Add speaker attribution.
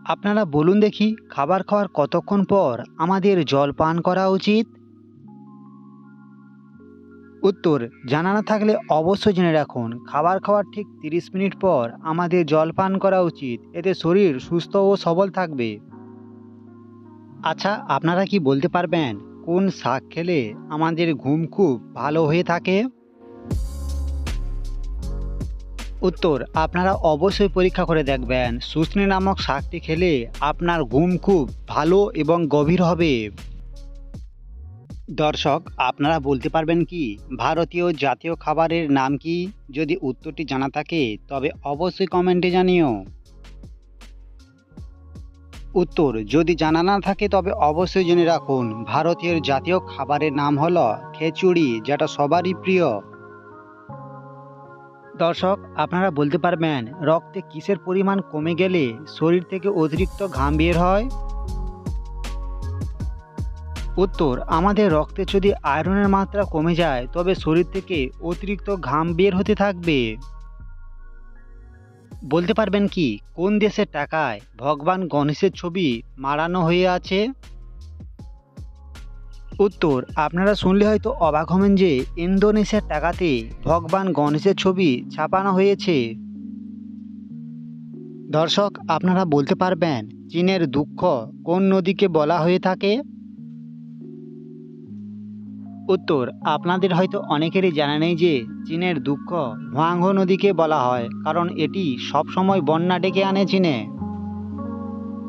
Speaker 1: আপনারা বলুন দেখি, খাবার খাওয়ার কতক্ষণ পর আমাদের জল পান করা উচিত? উত্তর জানা না থাকলে অবশ্যই জেনে রাখুন, খাবার খাওয়ার ঠিক 30 মিনিট পর আমাদের জল পান করা উচিত। এতে শরীর সুস্থ ও সবল থাকবে। আচ্ছা, আপনারা কি বলতে পারবেন কোন শাক খেলে আমাদের ঘুম খুব ভালো হয়ে থাকে? উত্তর আপনারা অবশ্যই পরীক্ষা করে দেখবেন। শুষ্নী নামক শাকটি খেলে আপনার ঘুম খুব ভালো এবং গভীর হবে। দর্শক, আপনারা বলতে পারবেন কি ভারতীয় জাতীয় খাবারের নাম কি? যদি উত্তরটি জানা থাকে তবে অবশ্যই কমেন্টে জানিও। উত্তর যদি জানা না থাকে তবে অবশ্যই জেনে রাখুন, ভারতীয় জাতীয় খাবারের নাম হলো খিচুড়ি, যেটা সবারই প্রিয়। দর্শক, আপনারা বলতে পারবেন রক্তে কিসের পরিমাণ কমে গেলে শরীর থেকে অতিরিক্ত ঘাম বের হয়? উত্তর আমাদের রক্তে যদি আয়রনের মাত্রা কমে যায় তবে শরীর থেকে অতিরিক্ত ঘাম বের হতে থাকবে। বলতে পারবেন কি কোন দেশের টাকায় ভগবান গণেশের ছবি মাড়ানো হয়ে আছে? উত্তর আপনারা শুনলে হয়তো অবাক হবেন যে ইন্দোনেশিয়ার টাকাতে ভগবান গণেশের ছবি ছাপানো হয়েছে। দর্শক, আপনারা বলতে পারবেন চীনের দুঃখ কোন নদীকে বলা হয়ে থাকে? উত্তর আপনাদের হয়তো অনেকেরই জানা নেই যে চীনের দুঃখ হোয়াংহো নদীকে বলা হয়, কারণ এটি সবসময় বন্যা ডেকে আনে চীনে।